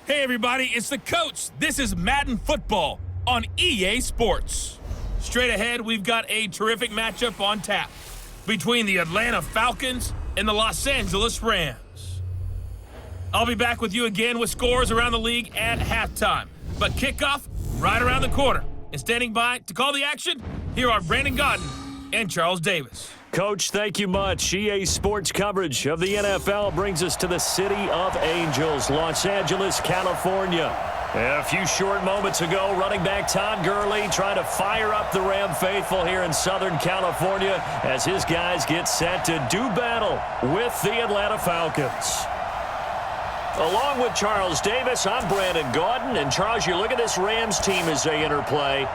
Hey everybody, it's the coach. This is Madden Football on EA Sports. Straight ahead, we've got a terrific matchup on tap between the Atlanta Falcons and the Los Angeles Rams. I'll be back with you again with scores around the league at halftime. But kickoff right around the corner. And standing by to call the action, here are Brandon Godden and Charles Davis. Coach, thank you much. EA Sports coverage of the NFL brings us to the City of Angels, Los Angeles, California. A few short moments ago, running back Todd Gurley trying to fire up the Ram faithful here in Southern California as his guys get set to do battle with the Atlanta Falcons. Along with Charles Davis, I'm Brandon Godden. And Charles, you look at this Rams team as they interplay.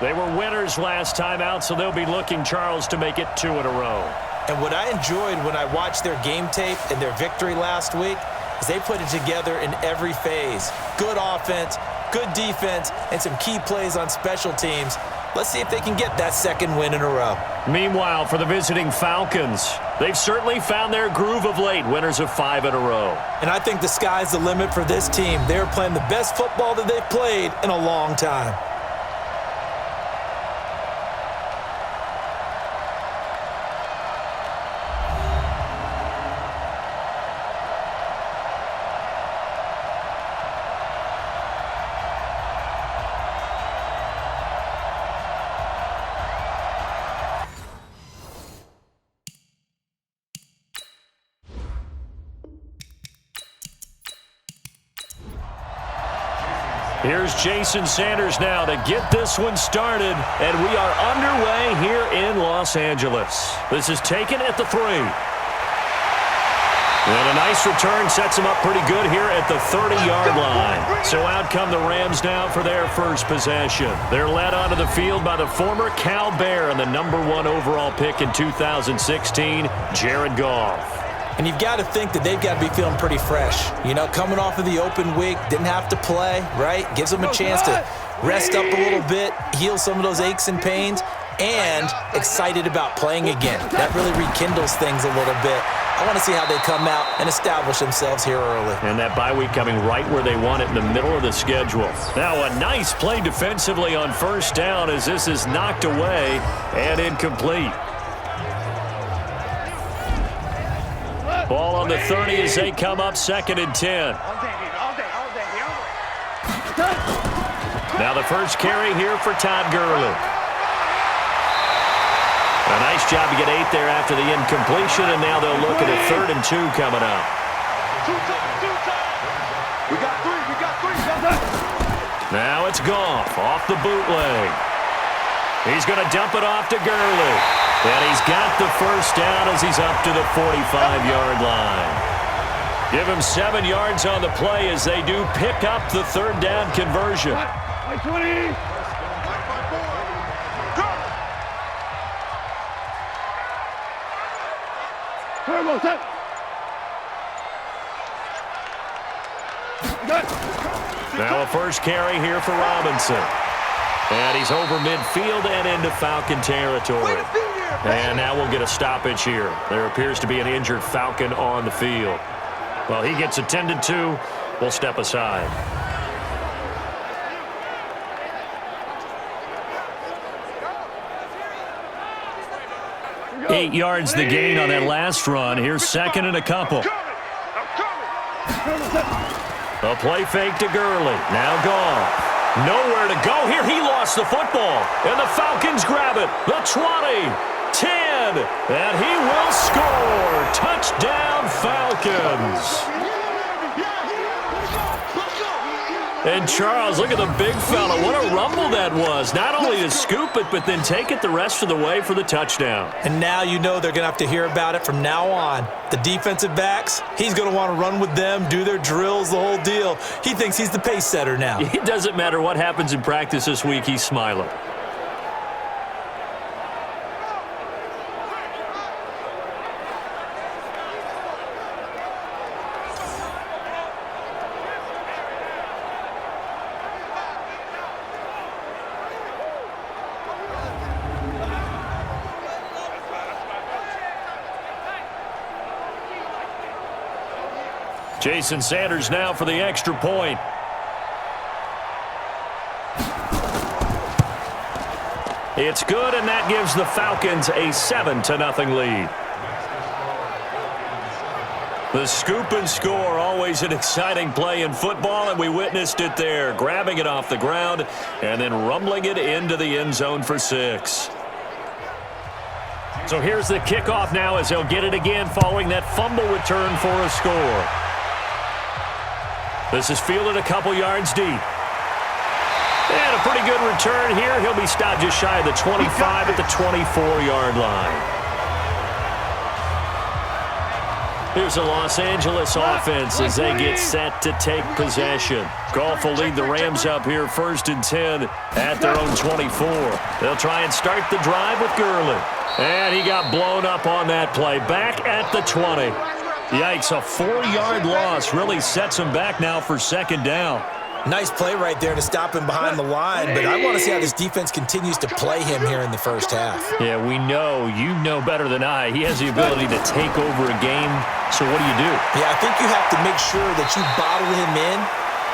They were winners last time out, so they'll be looking, Charles, to make it 2 in a row. And what I enjoyed when I watched their game tape and their victory last week is they put it together in every phase. Good offense, good defense, and some key plays on special teams. Let's see if they can get that second win in a row. Meanwhile, for the visiting Falcons, they've certainly found their groove of late, winners of 5 in a row. And I think the sky's the limit for this team. They're playing the best football that they've played in a long time. Here's Jason Sanders now to get this one started, and we are underway here in Los Angeles. This is taken at the 3. And a nice return sets him up pretty good here at the 30-yard line. So out come the Rams now for their first possession. They're led onto the field by the former Cal Bear and the #1 overall pick in 2016, Jared Goff. And you've got to think that they've got to be feeling pretty fresh. You know, coming off of the open week, didn't have to play, right? Gives them a chance to rest up a little bit, heal some of those aches and pains, and excited about playing again. That really rekindles things a little bit. I want to see how they come out and establish themselves here early. And that bye week coming right where they want it, in the middle of the schedule. Now a nice play defensively on first down as this is knocked away and incomplete. Ball on the 30 as they come up 2nd and 10. Now the first carry here for Todd Gurley. A nice job to get 8 there after the incompletion, and now they'll look at a 3rd and 2 coming up. Now it's Goff off the bootleg. He's going to dump it off to Gurley. And he's got the first down as he's up to the 45-yard line. Give him 7 yards on the play as they do pick up the 3rd down conversion. Now a first carry here for Robinson. And he's over midfield and into Falcon territory. And now we'll get a stoppage here. There appears to be an injured Falcon on the field. Well, he gets attended to. We'll step aside. 8 yards the gain on that last run. Here's 2nd and a couple. A play fake to Gurley. Now Goff. Nowhere to go here. He lost the football. And the Falcons grab it. The 20, 10, and he will score. Touchdown, Falcons. And Charles, look at the big fella. What a rumble that was. Not only to scoop it, but then take it the rest of the way for the touchdown. And now you know they're going to have to hear about it from now on. The defensive backs, he's going to want to run with them, do their drills, the whole deal. He thinks he's the pace setter now. It doesn't matter what happens in practice this week. He's smiling. Jason Sanders now for the extra point. It's good, and that gives the Falcons a 7-0 lead. The scoop and score, always an exciting play in football, and we witnessed it there, grabbing it off the ground and then rumbling it into the end zone for 6. So here's the kickoff now as they'll get it again following that fumble return for a score. This is fielded a couple yards deep. And a pretty good return here. He'll be stopped just shy of the 25 at the 24-yard line. Here's the Los Angeles offense as they get set to take possession. Goff will lead the Rams up here 1st and 10 at their own 24. They'll try and start the drive with Gurley. And he got blown up on that play. Back at the 20. Yikes, a 4-yard loss really sets him back now for 2nd down. Nice play right there to stop him behind the line, but I want to see how this defense continues to play him here in the first half. Yeah, we know. You know better than I. He has the ability to take over a game, so what do you do? Yeah, I think you have to make sure that you bottle him in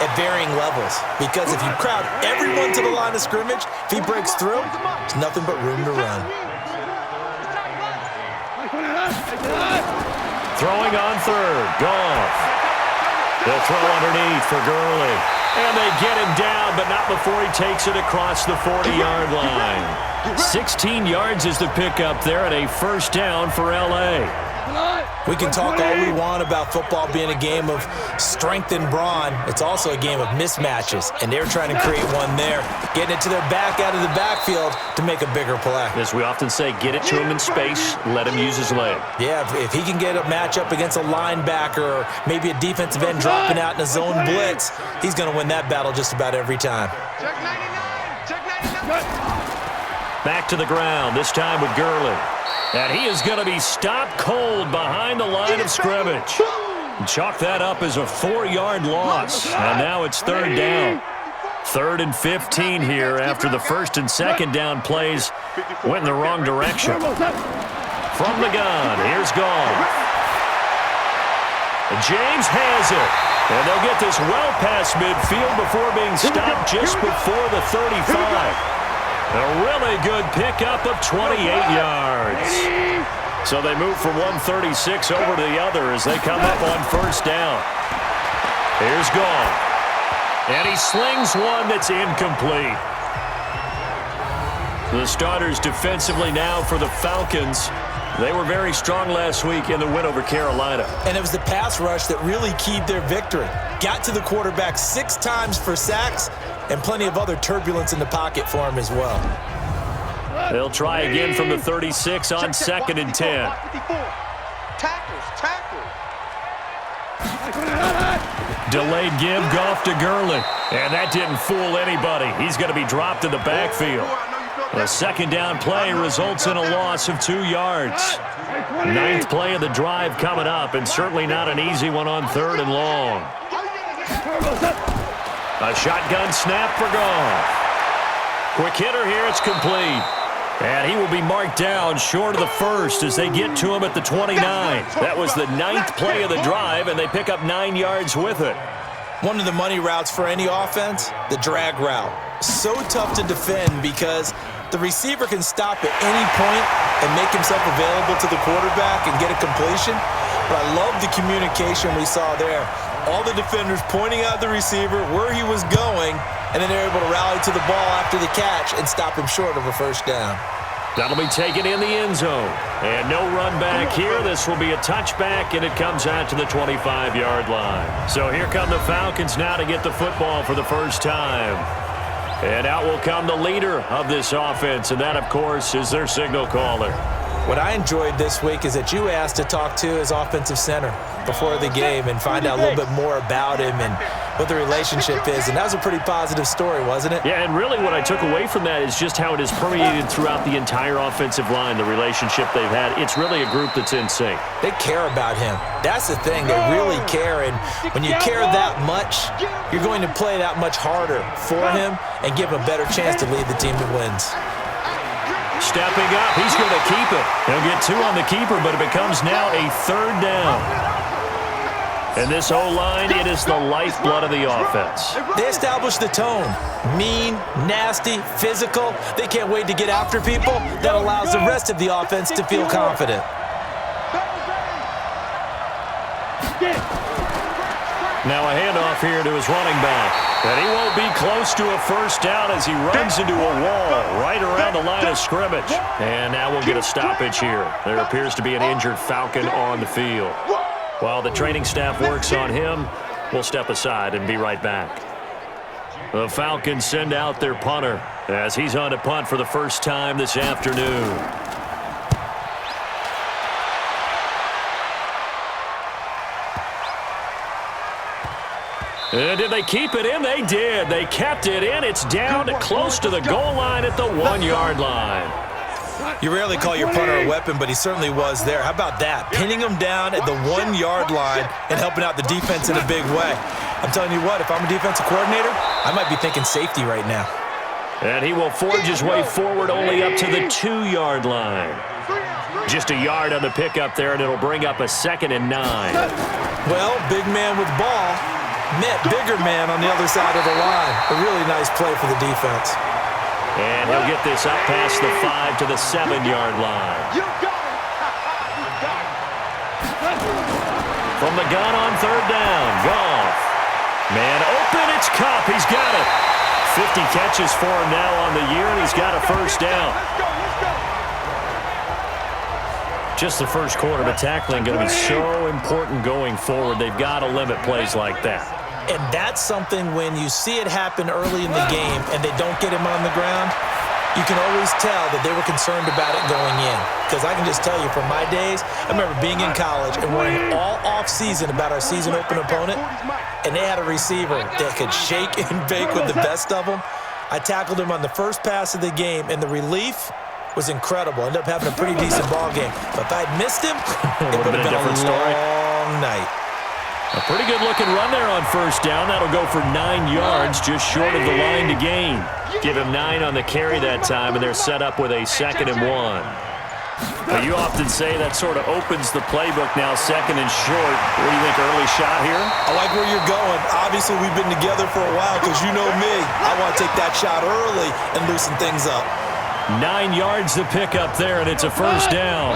at varying levels, because if you crowd everyone to the line of scrimmage, if he breaks through, there's nothing but room to run. Throwing on 3rd, Goff. They'll throw underneath for Gurley. And they get him down, but not before he takes it across the 40-yard line. 16 yards is the pickup there and a 1st down for L.A. We can talk all we want about football being a game of strength and brawn. It's also a game of mismatches, and they're trying to create one there, getting it to their back out of the backfield to make a bigger play. As we often say, get it to him in space, let him use his leg. Yeah, if he can get a matchup against a linebacker or maybe a defensive end dropping out in a zone blitz, he's going to win that battle just about every time. Check 99! Check 99! Back to the ground, this time with Gurley. And he is going to be stopped cold behind the line of scrimmage. Chalk that up as a 4-yard loss. And now it's 3rd down. 3rd and 15 here after the 1st and 2nd down plays went in the wrong direction. From the gun, here's Goff. James has it. And they'll get this well past midfield before being stopped just before the 35. A really good pickup of 28 yards. So they move from 136 over to the other as they come up on 1st down. Here's Goff. And he slings one that's incomplete. The starters defensively now for the Falcons. They were very strong last week in the win over Carolina. And it was the pass rush that really keyed their victory. Got to the quarterback 6 times for sacks and plenty of other turbulence in the pocket for him as well. They'll try again from the 36 on 2nd and 10. Delayed give, Goff to Gurley. And that didn't fool anybody. He's going to be dropped in the backfield. A 2nd down play results in a loss of 2 yards. 9th play of the drive coming up, and certainly not an easy one on 3rd and long. A shotgun snap for Goff. Quick hitter here, it's complete. And he will be marked down short of the 1st as they get to him at the 29. That was the 9th play of the drive, and they pick up 9 yards with it. One of the money routes for any offense, the drag route. So tough to defend because the receiver can stop at any point and make himself available to the quarterback and get a completion. But I love the communication we saw there. All the defenders pointing out the receiver, where he was going, and then they're able to rally to the ball after the catch and stop him short of a 1st down. That'll be taken in the end zone. And no run back here. This will be a touchback, and it comes out to the 25-yard line. So here come the Falcons now to get the football for the first time. And out will come the leader of this offense, and that, of course, is their signal caller. What I enjoyed this week is that you asked to talk to his offensive center before the game and find out a little bit more about him and what the relationship is. And that was a pretty positive story, wasn't it? Yeah, and really what I took away from that is just how it is permeated throughout the entire offensive line, the relationship they've had. It's really a group that's in sync. They care about him. That's the thing. They really care. And when you care that much, you're going to play that much harder for him and give him a better chance to lead the team that wins. Stepping up, he's going to keep it. He'll get 2 on the keeper, but it becomes now a 3rd down. And this O-line, it is the lifeblood of the offense. They establish the tone. Mean, nasty, physical. They can't wait to get after people. That allows the rest of the offense to feel confident. Now a handoff here to his running back. And he won't be close to a first down as he runs into a wall right around the line of scrimmage. And now we'll get a stoppage here. There appears to be an injured Falcon on the field. While the training staff works on him, we'll step aside and be right back. The Falcons send out their punter as he's on to punt for the first time this afternoon. And did they keep it in? They did. They kept it in. It's down to close to the goal line at the 1-yard line. You rarely call your punter a weapon, but he certainly was there. How about that? Pinning him down at the 1-yard line and helping out the defense in a big way. I'm telling you what, if I'm a defensive coordinator, I might be thinking safety right now. And he will forge his way forward only up to the 2-yard line. Just a yard on the pickup there, and it'll bring up a 2nd and 9. Well, big man with ball met bigger man on the other side of the line. A really nice play for the defense. And he'll get this up past the 5 to the 7-yard line. From the gun on 3rd down, Goff. Man open, it's Kupp. He's got it. 50 catches for him now on the year, and he's got a first down. Just the first quarter, but tackling going to be so important going forward. They've got to limit plays like that. And that's something when you see it happen early in the game and they don't get him on the ground, you can always tell that they were concerned about it going in. Because I can just tell you from my days, I remember being in college and worrying all off-season about our season open opponent, and they had a receiver that could shake and bake with the best of them. I tackled him on the first pass of the game, and the relief was incredible. Ended up having a pretty decent ball game. But if I'd missed him, it would have been a long night. A pretty good-looking run there on first down. That'll go for 9 yards, just short of the line to gain. Give him 9 on the carry that time, and they're set up with a 2nd and 1. Now, you often say that sort of opens the playbook now, 2nd and short. What do you think, early shot here? I like where you're going. Obviously, we've been together for a while because you know me. I want to take that shot early and loosen things up. 9 yards to pick up there, and it's a first down.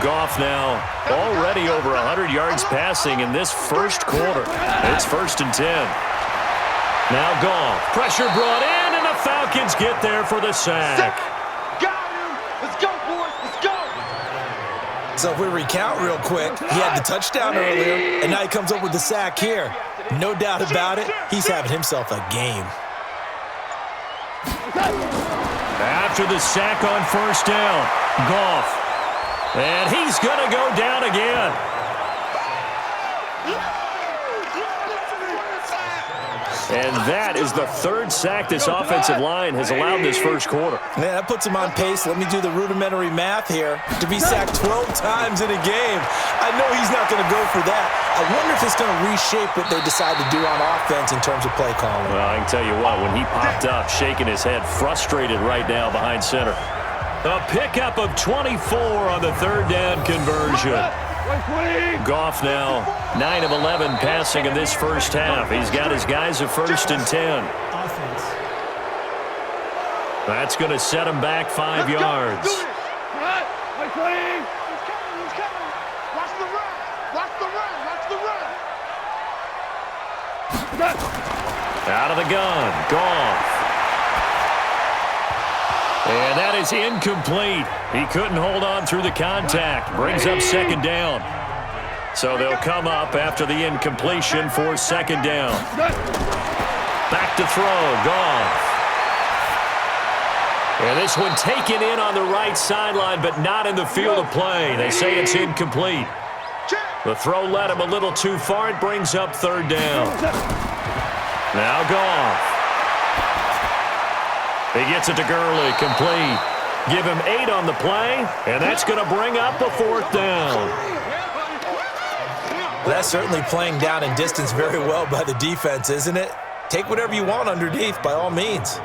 Goff now already over 100 yards passing in this first quarter. It's 1st and 10. Now Goff. Pressure brought in, and the Falcons get there for the sack. Got him. Let's go, boys. Let's go. So if we recount real quick, he had the touchdown earlier, and now he comes up with the sack here. No doubt about it, he's having himself a game. After the sack on first down, Goff. And he's going to go down again. And that is the 3rd sack this offensive line has allowed this first quarter. Man, that puts him on pace. Let me do the rudimentary math here. To be sacked 12 times in a game, I know he's not going to go for that. I wonder if it's going to reshape what they decide to do on offense in terms of play calling. Well, I can tell you what, when he popped up, shaking his head, frustrated right now behind center. A pickup of 24 on the 3rd down conversion. Goff now 9 of 11 passing in this first half. He's got his guys at 1st and 10. That's going to set him back 5 yards. Out of the gun, Goff. And that is incomplete. He couldn't hold on through the contact. Brings up 2nd down. So they'll come up after the incompletion for 2nd down. Back to throw, Goff. And this one taken in on the right sideline, but not in the field of play. They say it's incomplete. The throw led him a little too far. It brings up 3rd down. Now Goff. He gets it to Gurley, complete. Give him 8 on the play, and that's going to bring up a 4th down. Well, that's certainly playing down and distance very well by the defense, isn't it? Take whatever you want underneath, by all means.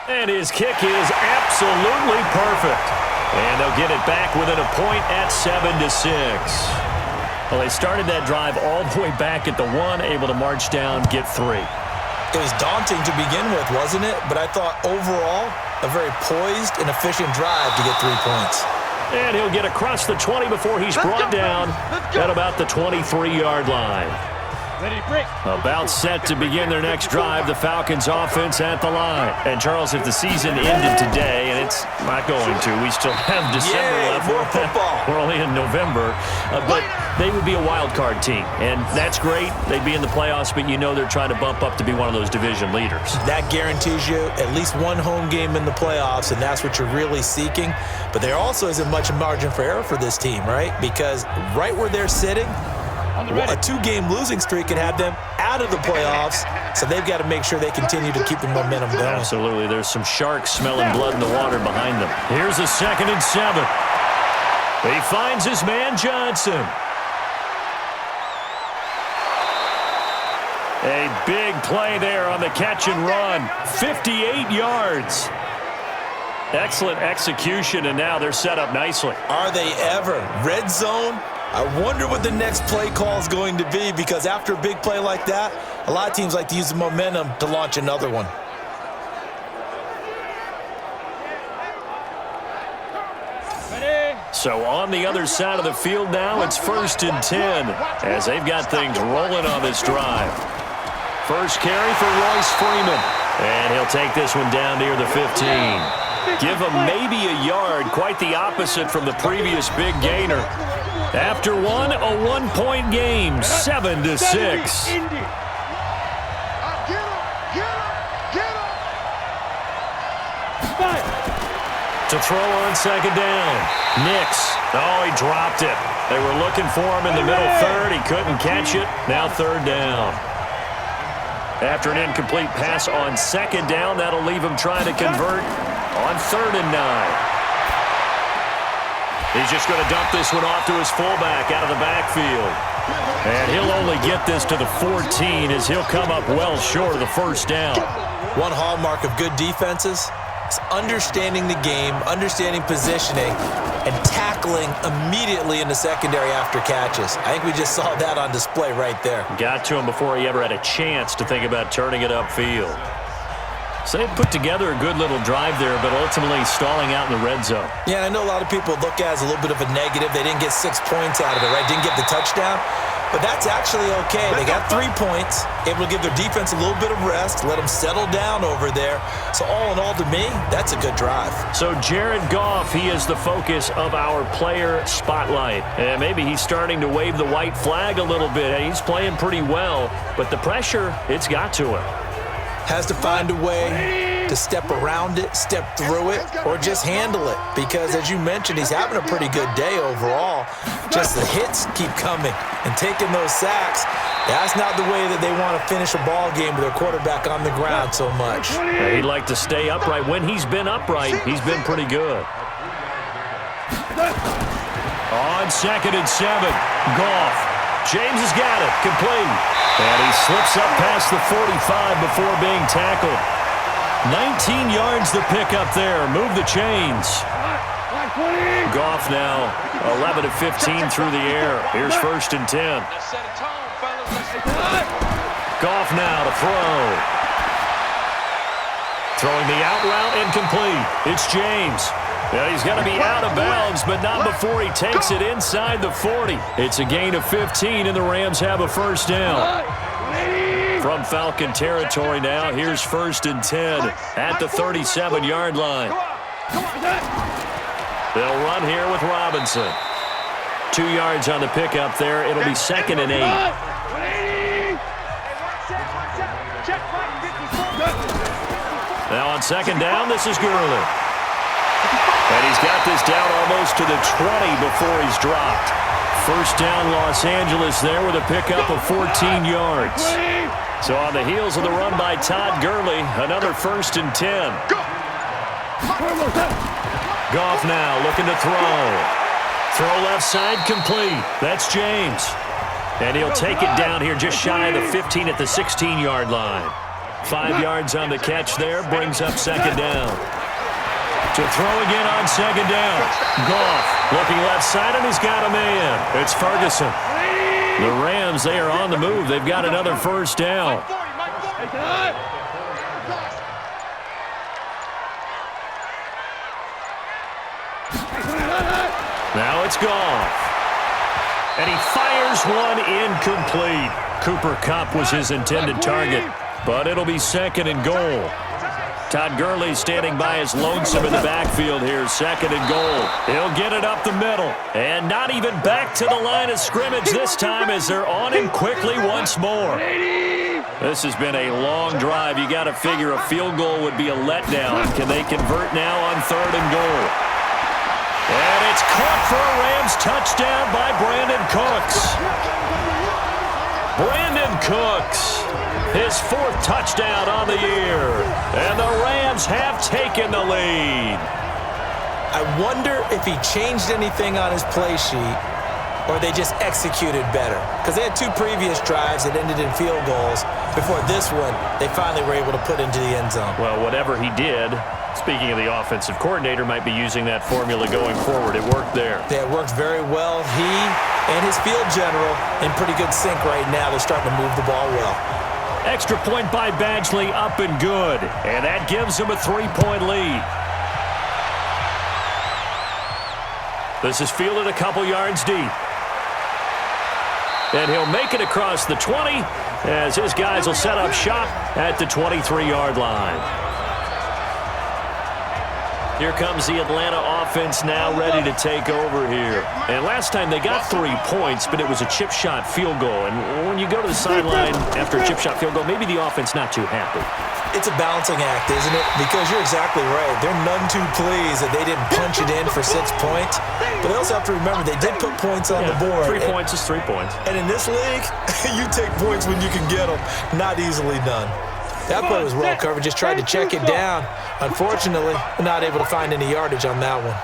And his kick is absolutely perfect. And they'll get it back within a point at 7-6. Well, they started that drive all the way back at the 1, able to march down, get 3. It was daunting to begin with, wasn't it? But I thought overall, a very poised and efficient drive to get 3 points. And he'll get across the 20 before he's brought down at about the 23-yard line. About set to begin their next drive, the Falcons offense at the line. And Charles, if the season ended today, and it's not going to, we still have December left. More football. We're only in November, but they would be a wild card team, and that's great. They'd be in the playoffs, but you know they're trying to bump up to be one of those division leaders. That guarantees you at least one home game in the playoffs, and that's what you're really seeking. But there also isn't much margin for error for this team, right? Because right where they're sitting, a 2-game losing streak can have them out of the playoffs, so they've got to make sure they continue to keep the momentum going. Absolutely. There's some sharks smelling blood in the water behind them. Here's a 2nd and 7. He finds his man Johnson. A big play there on the catch and run. 58 yards. Excellent execution, and now they're set up nicely. Are they ever? Red zone? I wonder what the next play call is going to be, because after a big play like that, a lot of teams like to use the momentum to launch another one. So on the other side of the field now, it's 1st and 10 as they've got things rolling on this drive. First carry for Royce Freeman, and he'll take this one down near the 15. Give him maybe a yard, quite the opposite from the previous big gainer. After one, a 1-point game, 7-6. To throw on 2nd down. Nix. Oh, he dropped it. They were looking for him in the middle third. He couldn't catch it. Now 3rd down. After an incomplete pass on 2nd down, that'll leave him trying to convert on 3rd and 9. He's just going to dump this one off to his fullback out of the backfield. And he'll only get this to the 14 as he'll come up well short of the 1st down. One hallmark of good defenses is understanding the game, understanding positioning, and tackling immediately in the secondary after catches. I think we just saw that on display right there. Got to him before he ever had a chance to think about turning it upfield. So they put together a good little drive there, but ultimately stalling out in the red zone. Yeah, I know a lot of people look at it as a little bit of a negative. They didn't get 6 points out of it, right? Didn't get the touchdown. But that's actually okay. They got 3 points, able to give their defense a little bit of rest, let them settle down over there. So all in all, to me, that's a good drive. So Jared Goff, he is the focus of our player spotlight. And maybe he's starting to wave the white flag a little bit. He's playing pretty well, but the pressure, it's got to him. Has to find a way to step around it, step through it, or just handle it. Because, as you mentioned, he's having a pretty good day overall. Just the hits keep coming and taking those sacks. That's not the way that they want to finish a ball game with their quarterback on the ground so much. He'd like to stay upright. When he's been upright, he's been pretty good. On 2nd and 7, Goff. James has got it, complete. And he slips up past the 45 before being tackled. 19 yards to pick up there. Move the chains. Goff now 11 of 15 through the air. Here's 1st and 10. Goff now to throw. Throwing the out route incomplete. It's James. Now he's got to be out of bounds, but not before he takes it inside the 40. It's a gain of 15, and the Rams have a 1st down. From Falcon territory now, here's 1st and 10 at the 37-yard line. They'll run here with Robinson. 2 yards on the pickup there. It'll be 2nd and 8. Now on 2nd down, this is Gurley. And he's got this down almost to the 20 before he's dropped. 1st down, Los Angeles there with a pickup of 14 yards. So on the heels of the run by Todd Gurley, another 1st and 10. Goff now looking to throw. Throw left side complete. That's James. And he'll take it down here just shy of the 15 at the 16-yard line. 5 yards on the catch there, brings up 2nd down. To throw again on second down. Goff looking left side, and he's got a man. It's Ferguson. The Rams, they are on the move. They've got another first down. Now it's Goff. And he fires one incomplete. Cooper Kupp was his intended target, but it'll be second and goal. Todd Gurley standing by his lonesome in the backfield here, second and goal. He'll get it up the middle, and not even back to the line of scrimmage this time as they're on him quickly once more. This has been a long drive. You got to figure a field goal would be a letdown. Can they convert now on third and goal? And it's caught for a Rams touchdown by Brandon Cooks. Brandon Cooks, his fourth touchdown on the year. And the Rams have taken the lead. I wonder if he changed anything on his play sheet or they just executed better. Because they had two previous drives that ended in field goals. Before this one, they finally were able to put into the end zone. Well, whatever he did, speaking of the offensive coordinator, might be using that formula going forward. It worked there. Yeah, it worked very well. He and his field general in pretty good sync right now. They're starting to move the ball well. Extra point by Badgley, up and good. And that gives him a 3-point lead. This is fielded a couple yards deep. And he'll make it across the 20 as his guys will set up shop at the 23-yard line. Here comes the Atlanta offense now ready to take over here. And last time they got 3 points, but it was a chip shot field goal. And when you go to the sideline after a chip shot field goal, maybe the offense not too happy. It's a balancing act, isn't it? Because you're exactly right. They're none too pleased that they didn't punch it in for 6 points. But they also have to remember they did put points on the board. 3 points is 3 points. And in this league, you take points when you can get them. Not easily done. That play was well covered. Just tried to check it down. Unfortunately, not able to find any yardage on that one.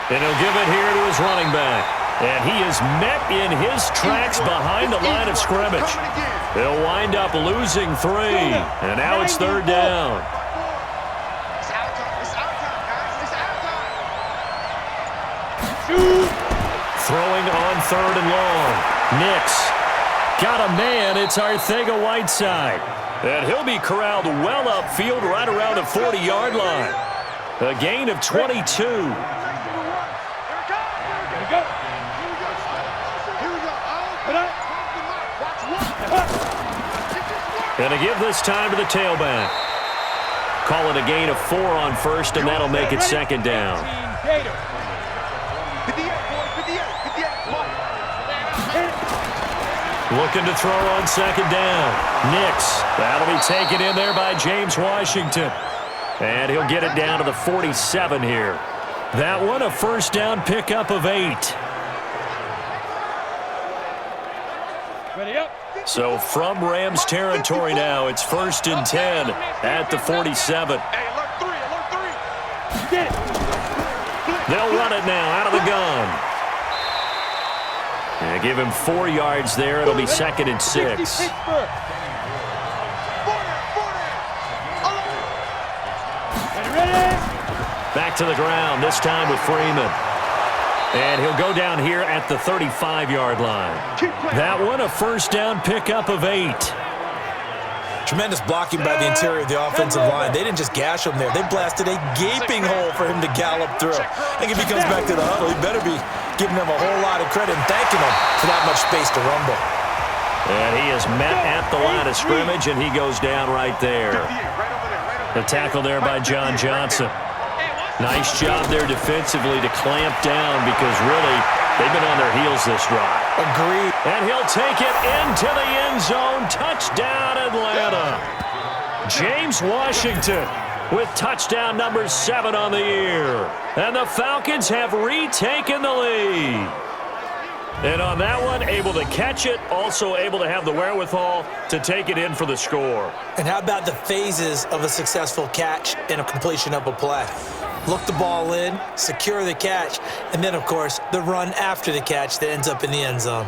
And he'll give it here to his running back. And he is met in his tracks behind the line of scrimmage. He'll wind up losing 3. And now it's third down. Throwing on third and long. Nix got a man. It's Arcega-Whiteside. And he'll be corralled well upfield right around the 40-yard line. A gain of 22. And to give this time to the tailback. Call it a gain of 4 on first, and that'll make it second down. Looking to throw on second down. Nix. That'll be taken in there by James Washington. And he'll get it down to the 47 here. That one a first down pickup of 8. Ready up. So from Rams territory now, it's first and 10 at the 47. They'll run it now out of the gun. And give him 4 yards there. It'll be second and 6. Back to the ground, this time with Freeman. And he'll go down here at the 35-yard line. That one a first down pickup of 8. Tremendous blocking by the interior of the offensive line. They didn't just gash him there. They blasted a gaping hole for him to gallop through. I think if he comes back to the huddle, he better be giving them a whole lot of credit and thanking them for that much space to rumble. And he is met at the line of scrimmage, and he goes down right there. The tackle there by John Johnson. Nice job there defensively to clamp down because really they've been on their heels this drive. Agreed. And he'll take it into the end zone. Touchdown, Atlanta. James Washington with touchdown number 7 on the year. And the Falcons have retaken the lead. And on that one, able to catch it, also able to have the wherewithal to take it in for the score. And how about the phases of a successful catch and a completion of a play? Look the ball in, secure the catch, and then, of course, the run after the catch that ends up in the end zone.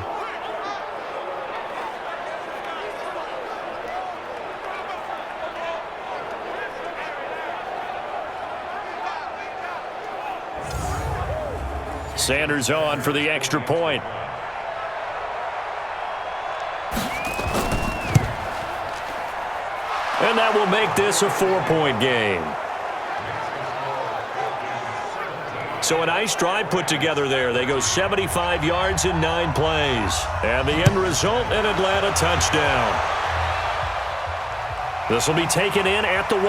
Sanders on for the extra point. And that will make this a 4-point game. So a nice drive put together there. They go 75 yards in 9 plays. And the end result, an Atlanta touchdown. This will be taken in at the 1.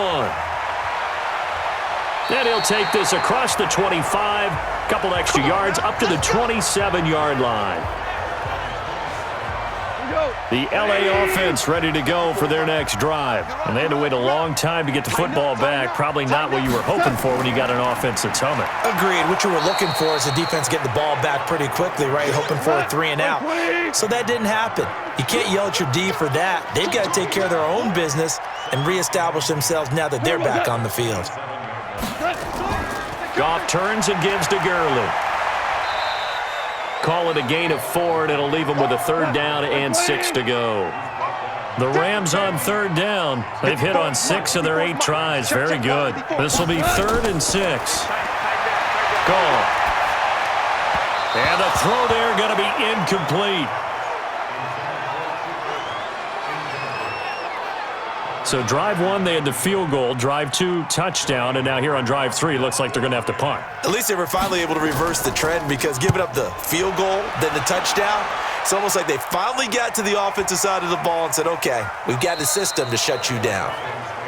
And he'll take this across the 25. Couple extra yards up to the 27-yard line. The LA offense ready to go for their next drive. And they had to wait a long time to get the football back. Probably not what you were hoping for when you got an offense that's humming. Agreed. What you were looking for is the defense getting the ball back pretty quickly, right? Hoping for a 3 and out. So that didn't happen. You can't yell at your D for that. They've got to take care of their own business and reestablish themselves now that they're back on the field. Goff turns and gives to Gurley. Call it a gain of 4, and it'll leave them with a 3rd down and 6 to go. The Rams on 3rd down. They've hit on 6 of their 8 tries. Very good. This will be 3rd and 6. Goal. And the throw there going to be incomplete. So drive 1, they had the field goal. Drive 2, touchdown. And now here on drive 3, looks like they're going to have to punt. At least they were finally able to reverse the trend, because giving up the field goal, then the touchdown, it's almost like they finally got to the offensive side of the ball and said, okay, we've got the system to shut you down.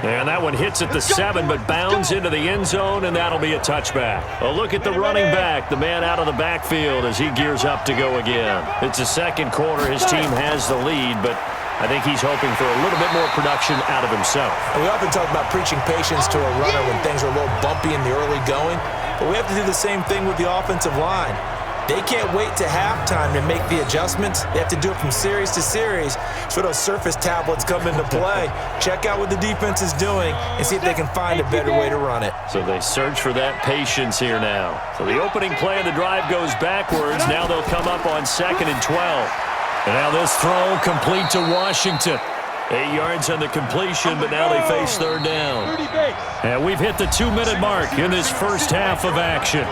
And that one hits at the 7, but bounds into the end zone, and that'll be a touchback. A look at the running back, the man out of the backfield as he gears up to go again. It's the second quarter. His team has the lead, but I think he's hoping for a little bit more production out of himself. And we often talk about preaching patience to a runner when things are a little bumpy in the early going, but we have to do the same thing with the offensive line. They can't wait to halftime to make the adjustments. They have to do it from series to series so those surface tablets come into play. Check out what the defense is doing and see if they can find a better way to run it. So they search for that patience here now. So the opening play of the drive goes backwards. Now they'll come up on 2nd and 12. And now this throw complete to Washington. 8 yards on the completion, but now they face 3rd down. And we've hit the 2-minute mark in this first half of action.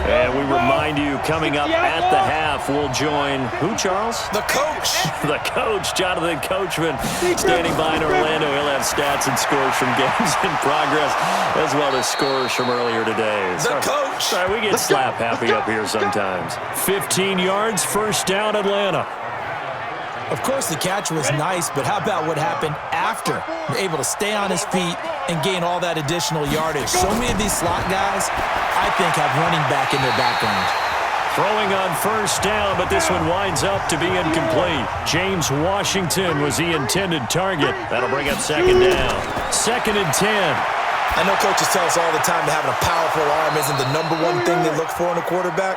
And we remind you, coming up at the half, we'll join who, Charles? The coach. The coach, Jonathan Coachman, standing by in Orlando. He'll have stats and scores from games in progress, as well as scores from earlier today. The coach. Sorry, we get slap happy up here sometimes. 15 yards, 1st down, Atlanta. Of course, the catch was nice, but how about what happened after? Able to stay on his feet and gain all that additional yardage. So many of these slot guys, I think, have running back in their background. Throwing on 1st down, but this one winds up to be incomplete. James Washington was the intended target. That'll bring up 2nd down. 2nd and 10. I know coaches tell us all the time that having a powerful arm isn't the #1 thing they look for in a quarterback.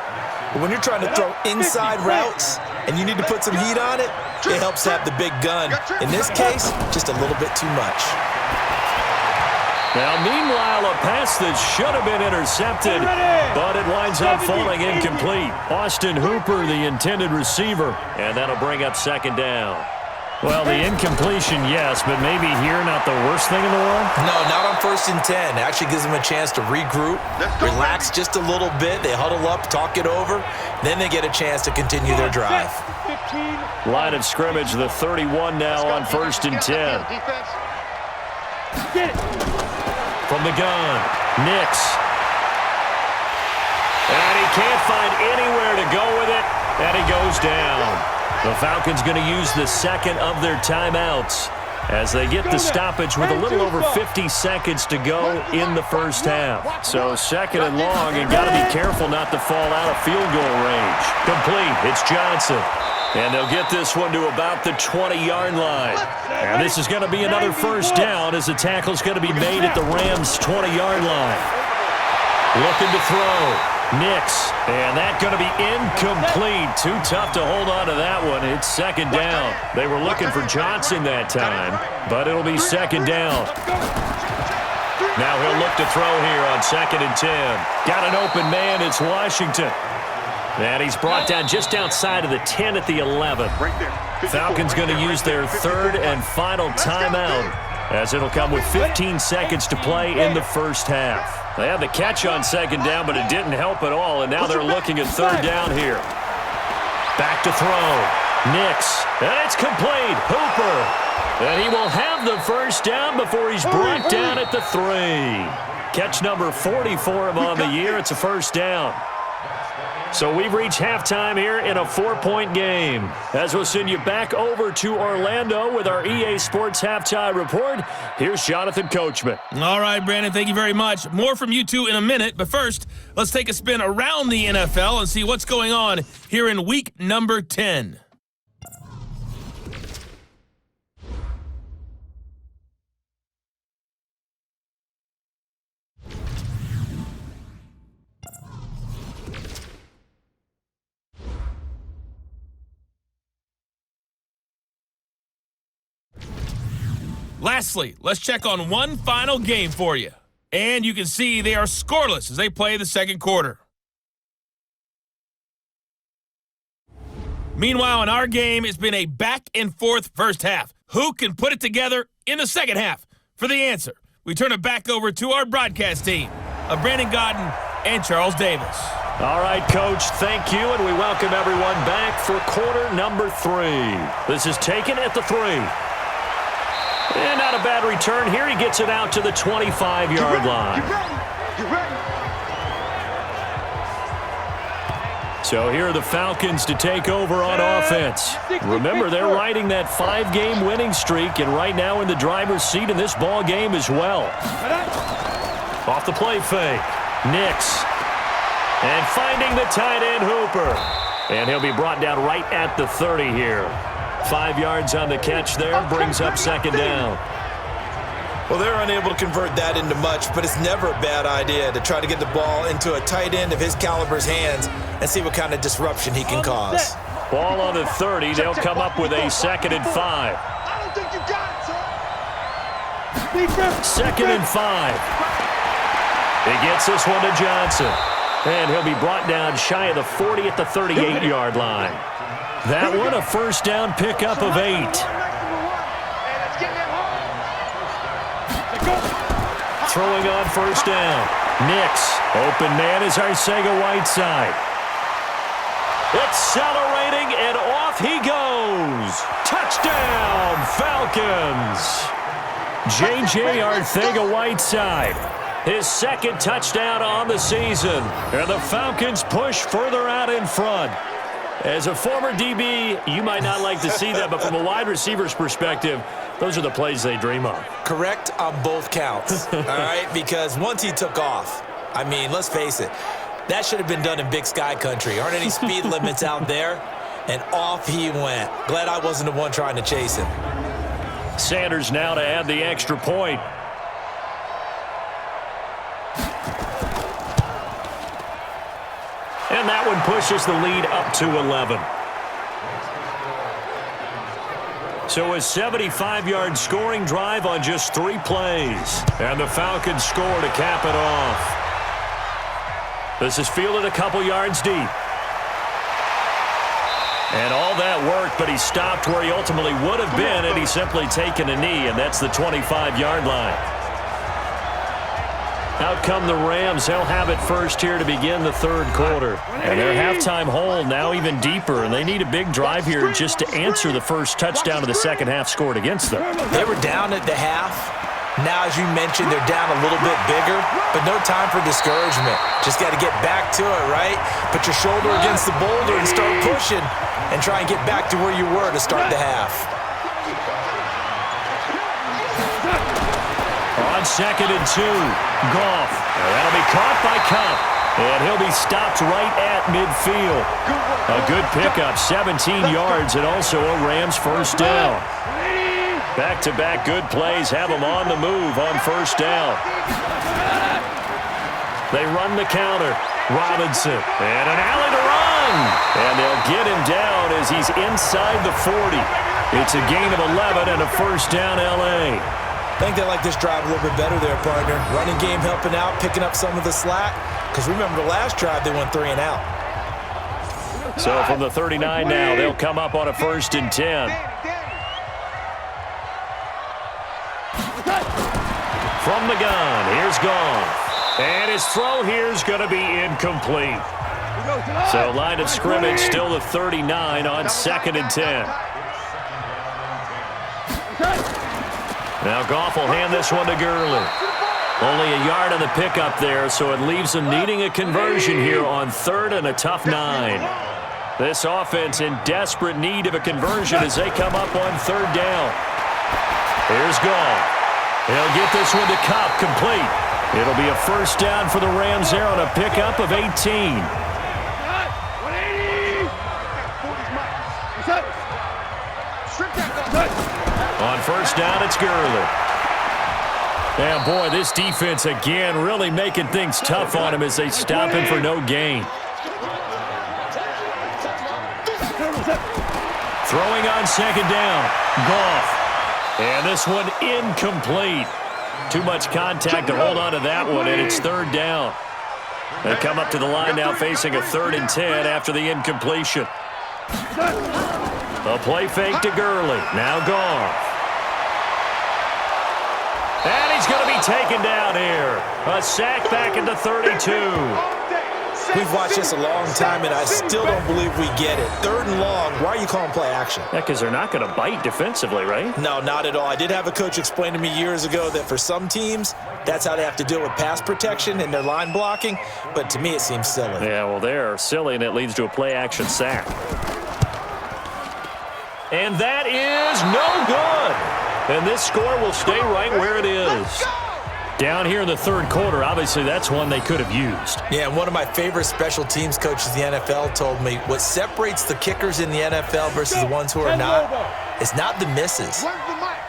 But when you're trying to throw inside routes and you need to put some heat on it, it helps to have the big gun. In this case, just a little bit too much. Now, meanwhile, a pass that should have been intercepted, but it winds up falling incomplete. Austin Hooper, the intended receiver, and that'll bring up 2nd down. Well, the incompletion, yes, but maybe here not the worst thing in the world? No, not on 1st and 10. It actually gives them a chance to regroup, relax just a little bit. They huddle up, talk it over. Then they get a chance to continue their drive. Line of scrimmage, the 31 now on 1st and 10. From the gun, Nix. And he can't find anywhere to go with it, and he goes down. The Falcons going to use the 2nd of their timeouts as they get the stoppage with a little over 50 seconds to go in the first half. So 2nd and long, and got to be careful not to fall out of field goal range. Complete, it's Johnson. And they'll get this one to about the 20-yard line. And this is going to be another 1st down as the tackle's going to be made at the Rams' 20-yard line. Looking to throw. Nix, and that going to be incomplete. Too tough to hold on to that one. It's 2nd down. They were looking for Johnson that time, but it'll be 2nd down. Now he'll look to throw here on 2nd and 10. Got an open man. It's Washington. And he's brought down just outside of the 10 at the 11. Falcons going to use their 3rd and final timeout as it'll come with 15 seconds to play in the first half. They had the catch on second down, but it didn't help at all, and now they're looking at third down here. Back to throw. Nix, and it's complete. Hooper, and he will have the first down before he's brought down at the 3. Catch number 40 for him on the year. It's a first down. So we've reached halftime here in a 4-point game. As we'll send you back over to Orlando with our EA Sports Halftime Report, here's Jonathan Coachman. All right, Brandon, thank you very much. More from you two in a minute, but first, let's take a spin around the NFL and see what's going on here in week number 10. Lastly, let's check on one final game for you. And you can see they are scoreless as they play the second quarter. Meanwhile, in our game, it's been a back-and-forth first half. Who can put it together in the second half? For the answer, we turn it back over to our broadcast team of Brandon Godden and Charles Davis. All right, Coach, thank you, and we welcome everyone back for quarter number 3. This is taken at the 3. And not a bad return here. He gets it out to the 25-yard line. You ready? So here are the Falcons to take over on offense. Remember, they're riding that 5-game winning streak, and right now in the driver's seat in this ball game as well. Off the play fake. Nix. And finding the tight end, Hooper. And he'll be brought down right at the 30 here. 5 yards on the catch there, brings up second down. Well, they're unable to convert that into much, but it's never a bad idea to try to get the ball into a tight end of his caliber's hands and see what kind of disruption he can cause. Ball on the 30. They'll come up with a 2nd and 5. I don't think you got it, son. 2nd and 5. He gets this one to Johnson. And he'll be brought down shy of the 40 at the 38-yard line. That one a first down pickup of 8. Throwing on first down. Nix. Open man is Arcega-Whiteside. Accelerating, and off he goes. Touchdown, Falcons. J.J. Arcega-Whiteside. His 2nd touchdown on the season. And the Falcons push further out in front. As a former DB, you might not like to see that, but from a wide receiver's perspective, those are the plays they dream of. Correct on both counts, all right? Because once he took off, I mean, let's face it, that should have been done in Big Sky country. Aren't any speed limits out there? And off he went. Glad I wasn't the one trying to chase him. Sanders now to add the extra point. And that one pushes the lead up to 11. So a 75-yard scoring drive on just 3 plays. And the Falcons score to cap it off. This is fielded a couple yards deep. And all that worked, but he stopped where he ultimately would have been had he simply taken a knee, and that's the 25-yard line. Out come the Rams. They'll have it first here to begin the third quarter. And their halftime hole now even deeper, and they need a big drive here just to answer the first touchdown of the second half scored against them. They were down at the half. Now, as you mentioned, they're down a little bit bigger, but no time for discouragement. Just got to get back to it, right? Put your shoulder against the boulder and start pushing and try and get back to where you were to start the half. On 2nd and 2, Goff. That'll be caught by Cup. And he'll be stopped right at midfield. A good pickup, 17 yards, and also a Rams first down. Back-to-back good plays have them on the move on first down. They run the counter. Robinson. And an alley to run. And they'll get him down as he's inside the 40. It's a gain of 11 and a first down, L.A. I think they like this drive a little bit better there, partner. Running game helping out, picking up some of the slack. Because remember the last drive, they went 3 and out. So from the 39 now, they'll come up on a 1st and 10. From the gun, here's Goff. And his throw here is going to be incomplete. So line of scrimmage still the 39 on 2nd and 10. Now Goff will hand this one to Gurley. Only a yard on the pickup there, so it leaves him needing a conversion here on 3rd and a tough 9. This offense in desperate need of a conversion as they come up on 3rd down. Here's Goff. He'll get this one to Kupp, complete. It'll be a 1st down for the Rams there on a pickup of 18. On 1st down, it's Gurley. And boy, this defense again really making things tough on him as they stop him for no gain. Throwing on 2nd down, Goff. And this one incomplete. Too much contact to hold on to that one, and it's 3rd down. They come up to the line now facing a 3rd and 10 after the incompletion. A play fake to Gurley. Now Goff. And he's going to be taken down here. A sack back at the 32. We've watched this a long time, and I still don't believe we get it. 3rd and long. Why are you calling play action? Yeah, because they're not going to bite defensively, right? No, not at all. I did have a coach explain to me years ago that for some teams, that's how they have to deal with pass protection and their line blocking. But to me, it seems silly. Yeah, well, they're silly, and it leads to a play action sack. And that is no good. And this score will stay right where it is. Down here in the 3rd quarter, obviously that's one they could have used. Yeah, and one of my favorite special teams coaches in the NFL told me what separates the kickers in the NFL versus the ones who are not is not the misses.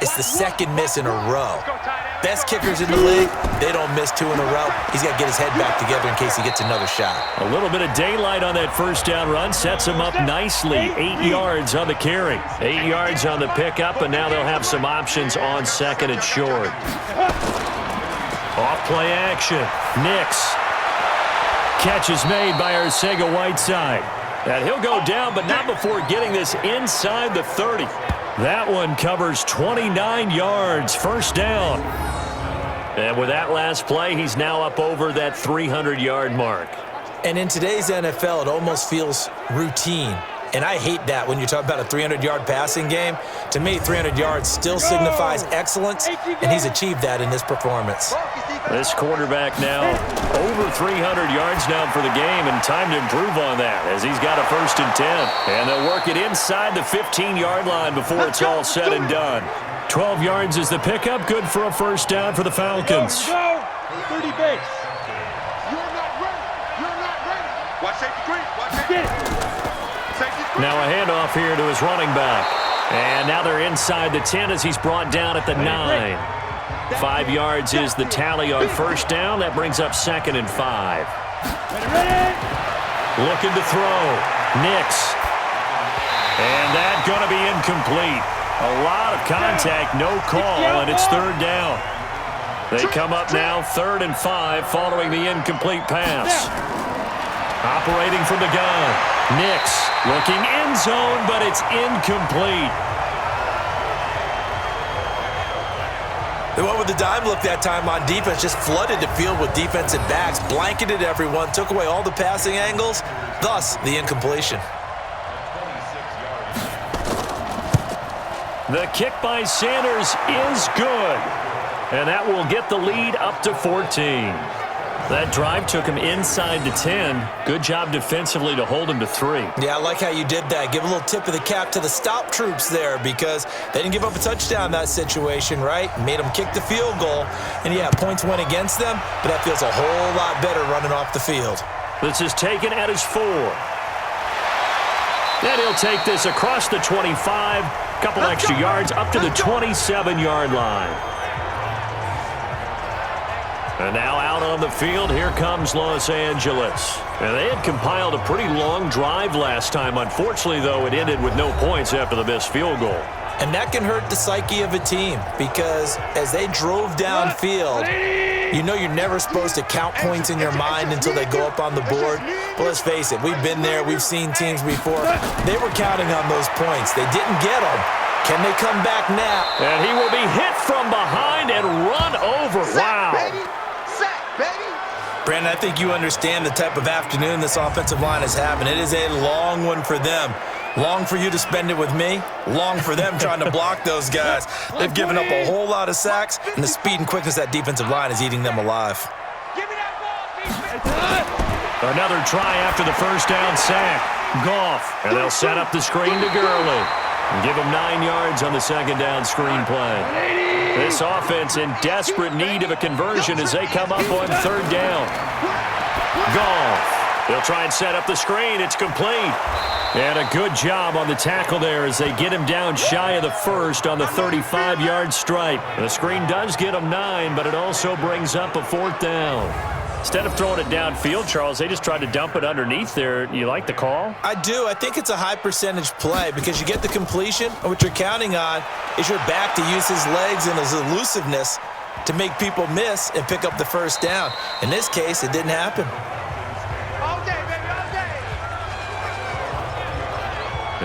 It's the 2nd miss in a row. Best kickers in the league, they don't miss 2 in a row. He's got to get his head back together in case he gets another shot. A little bit of daylight on that 1st down run sets him up nicely. 8 yards on the carry. 8 yards on the pickup, and now they'll have some options on 2nd and short. Off play action. Nix. Catch is made by Arcega-Whiteside. And he'll go down, but not before getting this inside the 30. That one covers 29 yards. 1st down. And with that last play, he's now up over that 300-yard mark. And in today's NFL, it almost feels routine. And I hate that when you talk about a 300-yard passing game. To me, 300 yards still signifies excellence, and he's achieved that in this performance. This quarterback now over 300 yards now for the game, and time to improve on that as he's got a 1st and 10. And they'll work it inside the 15-yard line before it's all said and done. 12 yards is the pickup, good for a 1st down for the Falcons. 30 base. You're not ready. You're not ready. Watch safety green. Watch safety. Now a handoff here to his running back. And now they're inside the 10 as he's brought down at the 9. 5 yards is the tally on 1st down. That brings up 2nd and 5. Looking to throw. Nix. And that's going to be incomplete. A lot of contact, no call, and it's 3rd down. They come up now 3rd and 5 following the incomplete pass. Operating from the gun. Nix looking end zone, but it's incomplete. They went with the dime look that time on defense, just flooded the field with defensive backs, blanketed everyone, took away all the passing angles, thus the incompletion. The kick by Sanders is good, and that will get the lead up to 14. That drive took him inside the 10. Good job defensively to hold him to 3. Yeah, I like how you did that. Give a little tip of the cap to the stop troops there because they didn't give up a touchdown in that situation, right? Made them kick the field goal. And, yeah, points went against them, but that feels a whole lot better running off the field. This is taken at his 4. Then he'll take this across the 25, couple extra yards up to the 27-yard line. And now out on the field, here comes Los Angeles. And they had compiled a pretty long drive last time. Unfortunately, though, it ended with no points after the missed field goal. And that can hurt the psyche of a team because as they drove downfield, you know you're never supposed to count points in your mind until they go up on the board. But let's face it, we've been there. We've seen teams before. They were counting on those points. They didn't get them. Can they come back now? And he will be hit from behind and run over. Wow. Brandon, I think you understand the type of afternoon this offensive line is having. It is a long one for them. Long for you to spend it with me. Long for them trying to block those guys. They've given up a whole lot of sacks, and the speed and quickness of that defensive line is eating them alive. Another try after the first down sack. Goff, and they'll set up the screen to Gurley. And give him 9 yards on the second down screen play. This offense in desperate need of a conversion as they come up on third down. Goff. They'll try and set up the screen. It's complete. And a good job on the tackle there as they get him down shy of the first on the 35-yard stripe. The screen does get him 9, but it also brings up a fourth down. Instead of throwing it downfield, Charles, they just tried to dump it underneath there. You like the call? I do. I think it's a high-percentage play because you get the completion, and what you're counting on is your back to use his legs and his elusiveness to make people miss and pick up the first down. In this case, it didn't happen.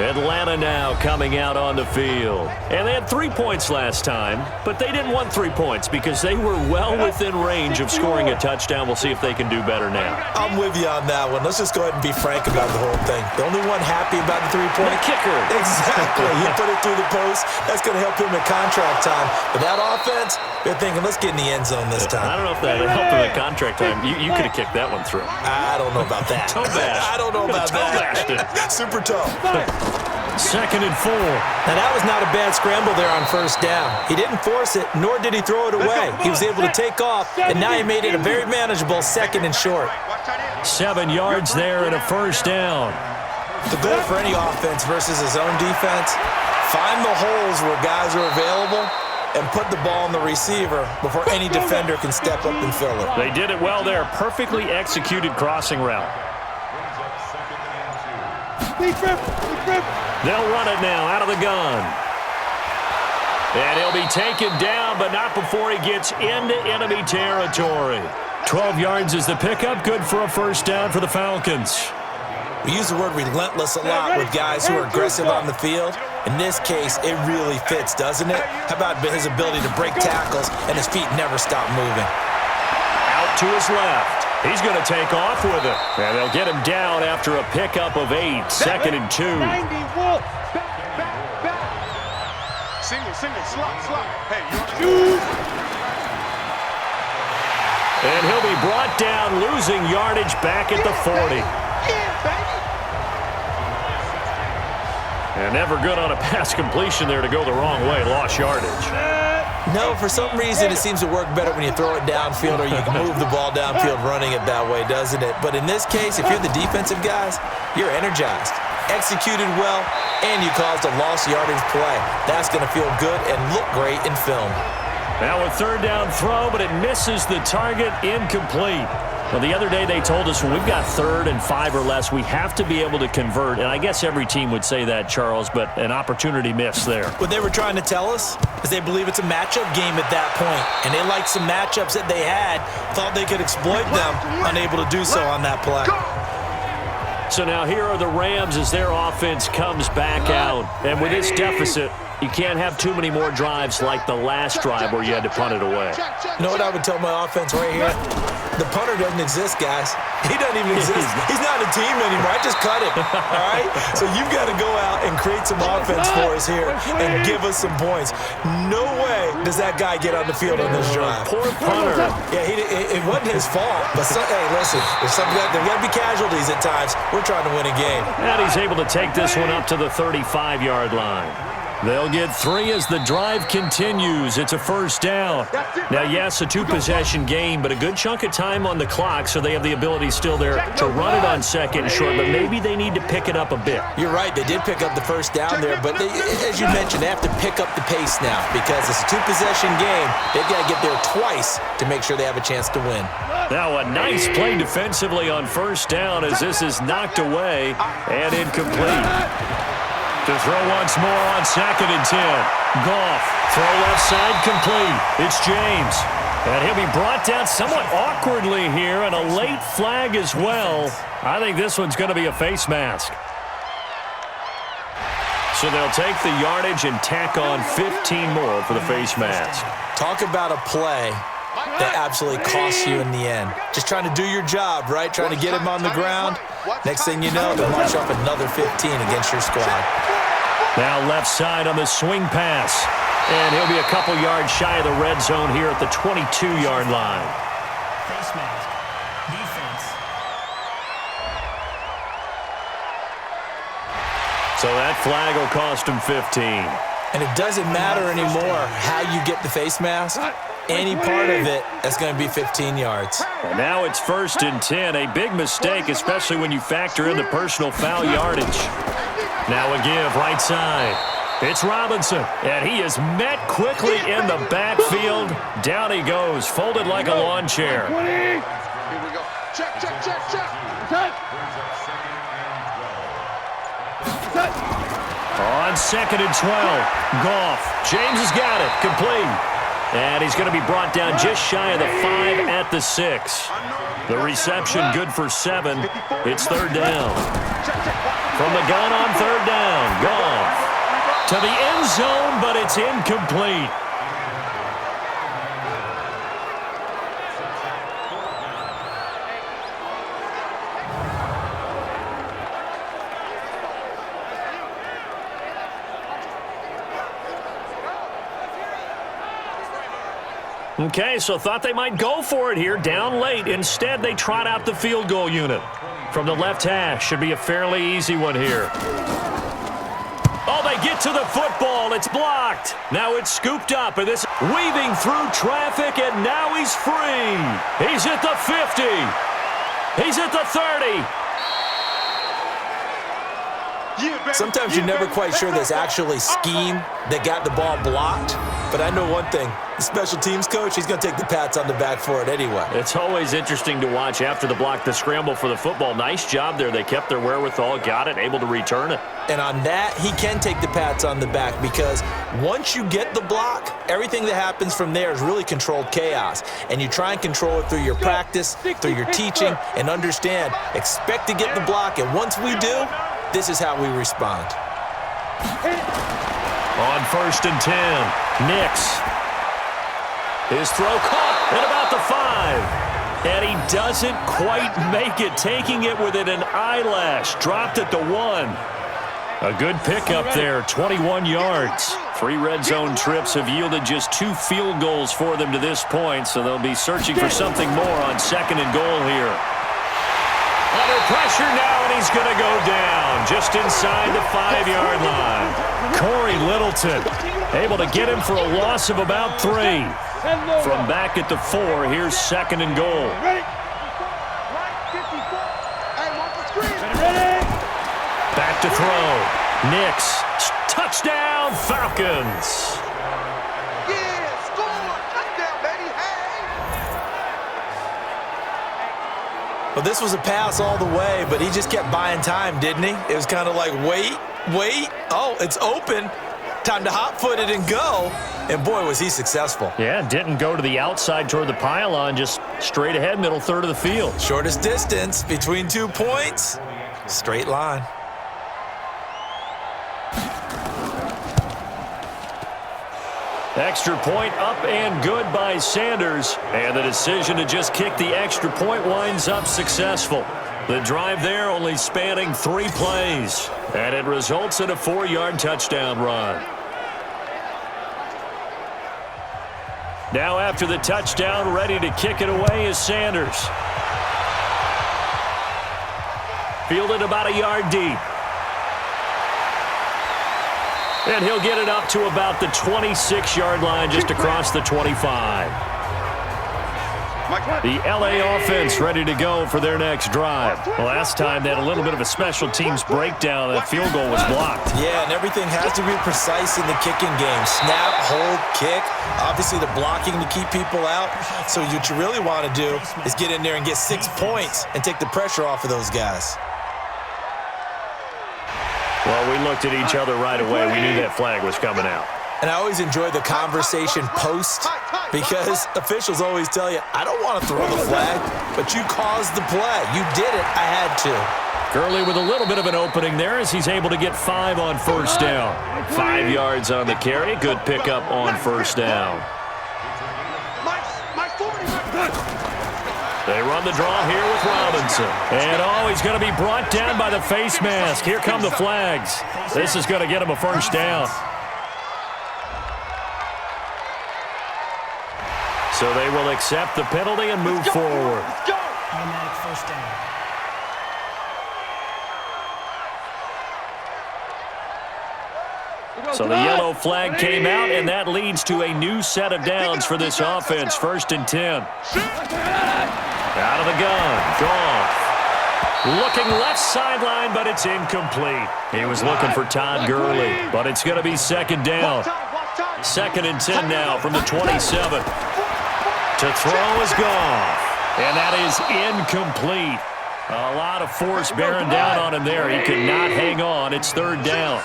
Atlanta now coming out on the field. And they had 3 points last time, but they didn't want 3 points because they were well within range of scoring a touchdown. We'll see if they can do better now. I'm with you on that one. Let's just go ahead and be frank about the whole thing. The only one happy about the 3-point. The kicker. Exactly. He put it through the post. That's going to help him at contract time. But that offense, they're thinking, let's get in the end zone this time. I don't know if that helped him at contract time. You could have kicked that one through. I don't know about that. Toe bash. I don't know about that. Super toe. 2nd and 4. Now, that was not a bad scramble there on first down. He didn't force it, nor did he throw it away. He was able to take off, and now he made it a very manageable 2nd and short. 7 yards there and a first down. The goal for any offense versus his own defense, find the holes where guys are available and put the ball on the receiver before any defender can step up and fill it. They did it well there. Perfectly executed crossing route. They'll run it now out of the gun. And he'll be taken down, but not before he gets into enemy territory. 12 yards is the pickup. Good for a first down for the Falcons. We use the word relentless a lot with guys who are aggressive on the field. In this case, it really fits, doesn't it? How about his ability to break tackles and his feet never stop moving? Out to his left. He's going to take off with it. And they'll get him down after a pickup of 8. 2nd and 2. Single, slot. Hey, and he'll be brought down, losing yardage back at the 40. And never good on a pass completion there to go the wrong way. Lost yardage. No, for some reason it seems to work better when you throw it downfield or you can move the ball downfield running it that way, doesn't it? But in this case, if you're the defensive guys, you're energized, executed well, and you caused a lost yardage play. That's going to feel good and look great in film. Now a third down throw, but it misses the target, incomplete. Well, the other day they told us when we've got 3rd and 5 or less, we have to be able to convert. And I guess every team would say that, Charles, but an opportunity missed there. What they were trying to tell us is they believe it's a matchup game at that point. And they liked some matchups that they had, thought they could exploit them, unable to do so on that play. So now here are the Rams as their offense comes back out. And with this deficit, you can't have too many more drives like the last drive where you had to punt it away. You know what I would tell my offense right here? The punter doesn't exist, guys. He doesn't even exist. He's not a team anymore. I just cut him, all right? So you've got to go out and create some offense for us here and give us some points. No way does that guy get on the field on this drive. Poor punter. Yeah, it wasn't his fault. But, hey, listen, there's there got to be casualties at times. We're trying to win a game. And he's able to take this one up to the 35-yard line. They'll get 3 as the drive continues. It's a first down. Now, yes, a 2-possession game, but a good chunk of time on the clock, so they have the ability still there to run it on 2nd and short, but maybe they need to pick it up a bit. You're right. They did pick up the first down there, but as you mentioned, they have to pick up the pace now because it's a 2-possession game. They've got to get there twice to make sure they have a chance to win. Now, a nice play defensively on first down as this is knocked away and incomplete. To throw once more on 2nd and 10. Goff, throw left side complete. It's James. And he'll be brought down somewhat awkwardly here, and a late flag as well. I think this one's going to be a face mask. So they'll take the yardage and tack on 15 more for the face mask. Talk about a play that absolutely costs you in the end. Just trying to do your job, right? Trying to get him on the ground. Next thing you know, they'll march off another 15 against your squad. Now left side on the swing pass. And he'll be a couple yards shy of the red zone here at the 22-yard line. Face mask. Defense. So that flag will cost him 15. And it doesn't matter anymore how you get the face mask. Any part of it, that's going to be 15 yards. And now it's 1st and 10. A big mistake, especially when you factor in the personal foul yardage. Now a give right side. It's Robinson, and he is met quickly in the backfield. Down he goes, folded like a lawn chair. Here we go. Check, check, check, check. On 2nd and 12, Goff. James has got it, complete. And he's going to be brought down just shy of the 5 at the 6. The reception good for 7. It's 3rd down. From the gun on 3rd down, Goff. To the end zone, but it's incomplete. Okay, so thought they might go for it here, down late. Instead, they trot out the field goal unit. From the left hash, should be a fairly easy one here. Oh, they get to the football. It's blocked. Now it's scooped up, and this weaving through traffic, and now he's free. He's at the 50. He's at the 30. Sometimes you're never quite sure there's actually scheme that got the ball blocked. But I know one thing. The special teams coach, he's going to take the pats on the back for it anyway. It's always interesting to watch after the block, the scramble for the football. Nice job there. They kept their wherewithal, got it, able to return it. And on that, he can take the pats on the back because once you get the block, everything that happens from there is really controlled chaos. And you try and control it through your practice, through your teaching, and understand, expect to get the block. And once we do, this is how we respond. On 1st and 10, Nix. His throw caught at about the 5. And he doesn't quite make it, taking it within an eyelash. Dropped at the 1. A good pickup there, 21 yards. 3 red zone trips have yielded just 2 field goals for them to this point, so they'll be searching for something more on 2nd and goal here. Under pressure now, and he's going to go down just inside the 5-yard line. Corey Littleton able to get him for a loss of about 3. From back at the 4, here's 2nd and goal. Back to throw. Nix. Touchdown, Falcons. Well, this was a pass all the way, but he just kept buying time, didn't he? It was kind of like, wait. Oh, it's open. Time to hot-foot it and go. And, boy, was he successful. Yeah, didn't go to the outside toward the pylon, just straight ahead, middle third of the field. Shortest distance between 2 points. Straight line. Extra point up and good by Sanders. And the decision to just kick the extra point winds up successful. The drive there only spanning 3 plays. And it results in a 4-yard touchdown run. Now after the touchdown, ready to kick it away is Sanders. Fielded about a yard deep. And he'll get it up to about the 26-yard line, just across the 25. The LA offense ready to go for their next drive. Last time they had a little bit of a special teams breakdown. That field goal was blocked. Yeah, and everything has to be precise in the kicking game. Snap, hold, kick. Obviously, the blocking to keep people out. So what you really want to do is get in there and get 6 points and take the pressure off of those guys. Well, we looked at each other right away. We knew that flag was coming out. And I always enjoy the conversation post because officials always tell you, I don't want to throw the flag, but you caused the play. You did it. I had to. Gurley with a little bit of an opening there as he's able to get 5 on first down. 5 yards on the carry. Good pickup on first down. My They run the draw here with Robinson. And, he's going to be brought down by the face mask. Here come the flags. This is going to get him a first down. So they will accept the penalty and move forward. Automatic first down. So the yellow flag came out, and that leads to a new set of downs for this offense. 1st and 10. Out of the gun. Goff. Looking left sideline, but it's incomplete. He was looking for Todd Gurley, but it's going to be 2nd down. 2nd and 10 now from the 27. To throw is Goff. And that is incomplete. A lot of force bearing down on him there. He could not hang on. It's 3rd down.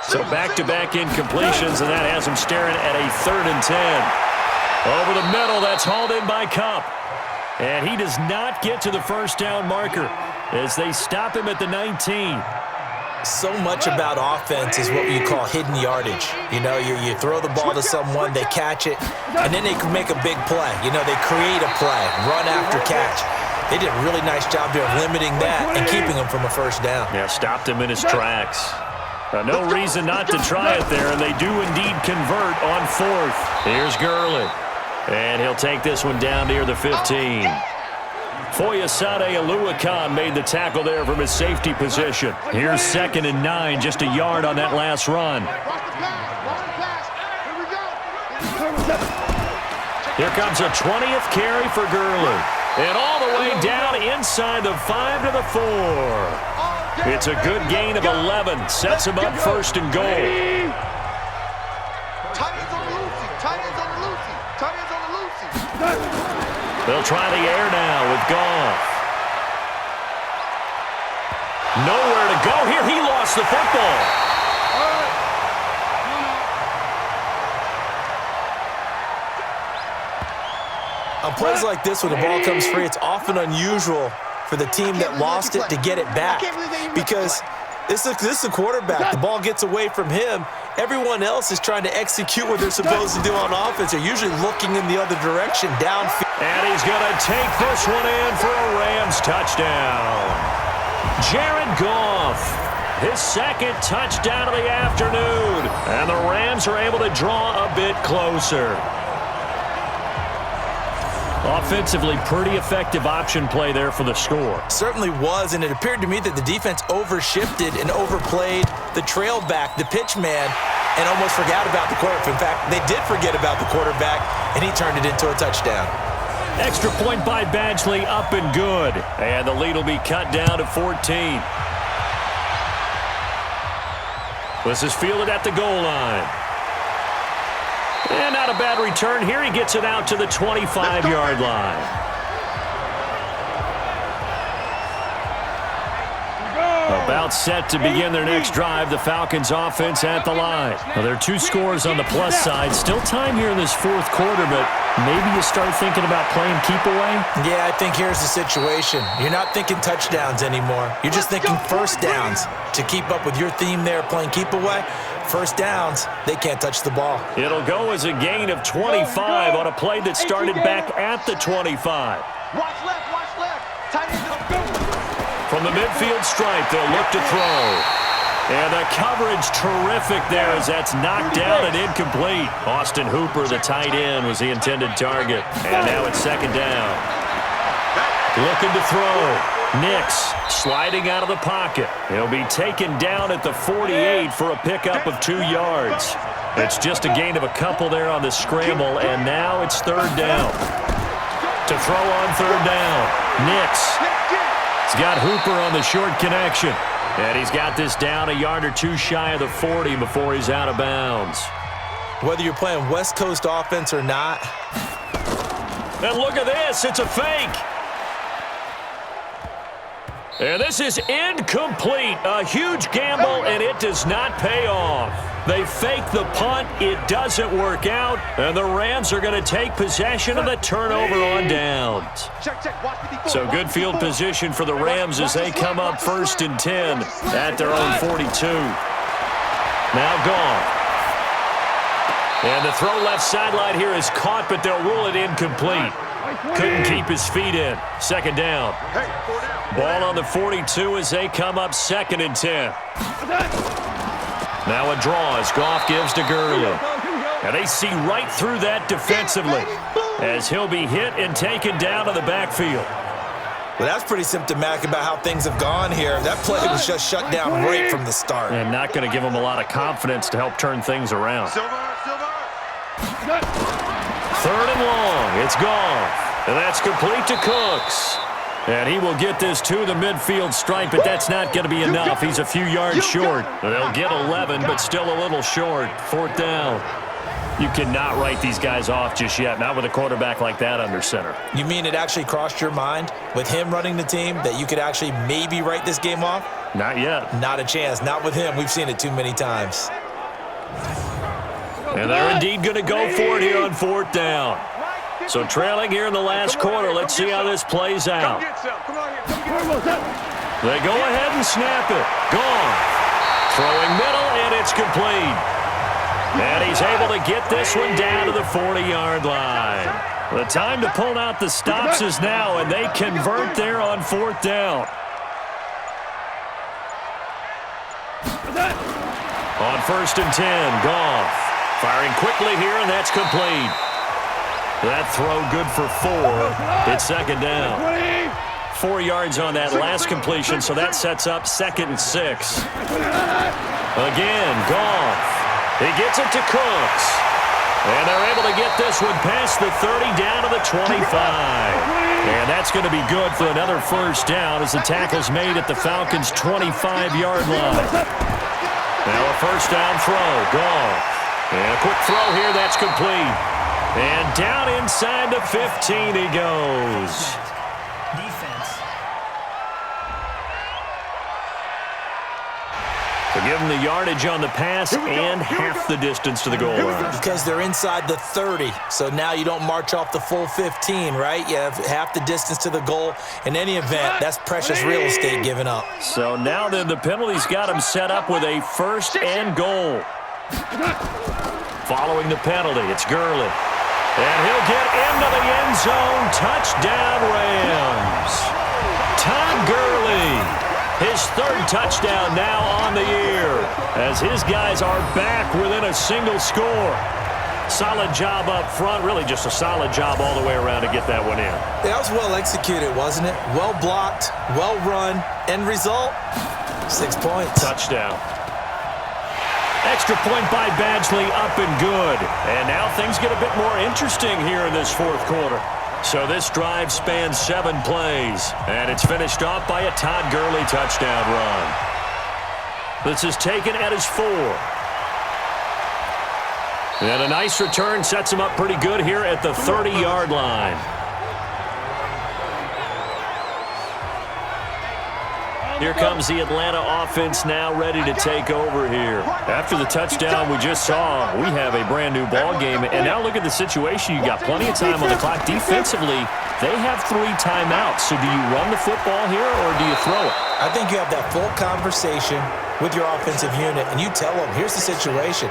So back-to-back incompletions, and that has him staring at a 3rd and 10. Over the middle, that's hauled in by Kupp. And he does not get to the first down marker as they stop him at the 19. So much about offense is what you call hidden yardage. You know, you throw the ball to someone, they catch it, and then they can make a big play. You know, they create a play, run after catch. They did a really nice job there of limiting that and keeping him from a first down. Yeah, stopped him in his tracks. No reason not to try it there, and they do indeed convert on 4th. Here's Gurley, and he'll take this one down near the 15. Foyesade Oluwakan made the tackle there from his safety position. Here's 2nd and 9, just a yard on that last run. Here comes a 20th carry for Gurley, and all the way down inside the 5 to the 4. It's a good gain of 11. Sets him up 1st and goal. They'll try the air now with Goff. Nowhere to go here. He lost the football. On plays like this, when the ball comes free, it's often unusual for the team that lost it to get it back, because this is a quarterback. The ball gets away from him. Everyone else is trying to execute what they're supposed to do on offense. They're usually looking in the other direction, downfield. And he's going to take this one in for a Rams touchdown. Jared Goff, his 2nd touchdown of the afternoon. And the Rams are able to draw a bit closer. Offensively, pretty effective option play there for the score. Certainly was, and it appeared to me that the defense overshifted and overplayed the trail back, the pitch man, and almost forgot about the quarterback. In fact, they did forget about the quarterback, and he turned it into a touchdown. Extra point by Badgley, up and good. And the lead will be cut down to 14. This is fielded at the goal line. And not a bad return here. He gets it out to the 25-yard line. About set to begin their next drive. The Falcons offense at the line. Now, there are 2 scores on the plus side. Still time here in this 4th quarter, but maybe you start thinking about playing keep away? Yeah, I think here's the situation. You're not thinking touchdowns anymore. You're just thinking first downs. To keep up with your theme there, playing keep away, first downs, they can't touch the ball. It'll go as a gain of 25 on a play that started back at the 25. Watch left, watch left. Tight end, go. From the midfield stripe, they'll look to throw. And the coverage terrific there as that's knocked down and incomplete. Austin Hooper, the tight end, was the intended target. And now it's 2nd down. Looking to throw. Nix sliding out of the pocket. He'll be taken down at the 48 for a pickup of 2 yards. It's just a gain of a couple there on the scramble, and now it's 3rd down. To throw on 3rd down, Nix. He's got Hooper on the short connection. And he's got this down a yard or 2 shy of the 40 before he's out of bounds. Whether you're playing West Coast offense or not. And look at this. It's a fake. And this is incomplete. A huge gamble, and it does not pay off. They fake the punt. It doesn't work out. And the Rams are going to take possession of the turnover on downs. So good field position for the Rams as they come up 1st and 10 at their own 42. Now Goff. And the throw left sideline here is caught, but they'll rule it incomplete. Couldn't keep his feet in. Second down. Ball on the 42 as they come up 2nd and 10. Now a draw as Goff gives to Gurley. And they see right through that defensively as he'll be hit and taken down to the backfield. Well, that's pretty symptomatic about how things have gone here. That play was just shut down right from the start. And not going to give him a lot of confidence to help turn things around. 3rd and long. It's Goff. And that's complete to Cooks. And he will get this to the midfield stripe, but that's not going to be enough. He's a few yards short. They'll get 11, but still a little short. 4th down. You cannot write these guys off just yet, not with a quarterback like that under center. You mean it actually crossed your mind with him running the team that you could actually maybe write this game off? Not yet. Not a chance. Not with him. We've seen it too many times. And they're indeed going to go for it here on 4th down. So trailing here in the last quarter. Let's see how this plays out. They go ahead and snap it. Gone. Throwing middle, and it's complete. And he's able to get this one down to the 40-yard line. The time to pull out the stops is now, and they convert there on 4th down. On 1st and 10, Goff. Firing quickly here, and that's complete. That throw good for 4. It's 2nd down. 4 yards on that last completion, so that sets up 2nd and 6. Again, Goff. He gets it to Cooks. And they're able to get this one past the 30 down to the 25. And that's going to be good for another 1st down as the tackle's made at the Falcons' 25-yard line. Now a 1st down throw. Goff. And a quick throw here. That's complete. And down inside the 15 he goes. Defense. To give them the yardage on the pass and half the distance to the goal line. Because they're inside the 30, so now you don't march off the full 15, right? You have half the distance to the goal. In any event, that's precious real estate given up. So now then the penalty's got him set up with a 1st and goal. Following the penalty, it's Gurley. And he'll get into the end zone. Touchdown, Rams. Todd Gurley, his 3rd touchdown now on the year, as his guys are back within a single score. Solid job up front, really just a solid job all the way around to get that one in. That was well executed, wasn't it? Well blocked, well run. End result, 6 points. Touchdown. Extra point by Badgley, up and good. And now things get a bit more interesting here in this 4th quarter. So this drive spans 7 plays, and it's finished off by a Todd Gurley touchdown run. This is taken at his 4. And a nice return sets him up pretty good here at the 30-yard line. Here comes the Atlanta offense now ready to take over here. After the touchdown we just saw, we have a brand new ball game. And now look at the situation. You got plenty of time on the clock. Defensively, they have 3 timeouts. So do you run the football here or do you throw it? I think you have that full conversation with your offensive unit, and you tell them, here's the situation.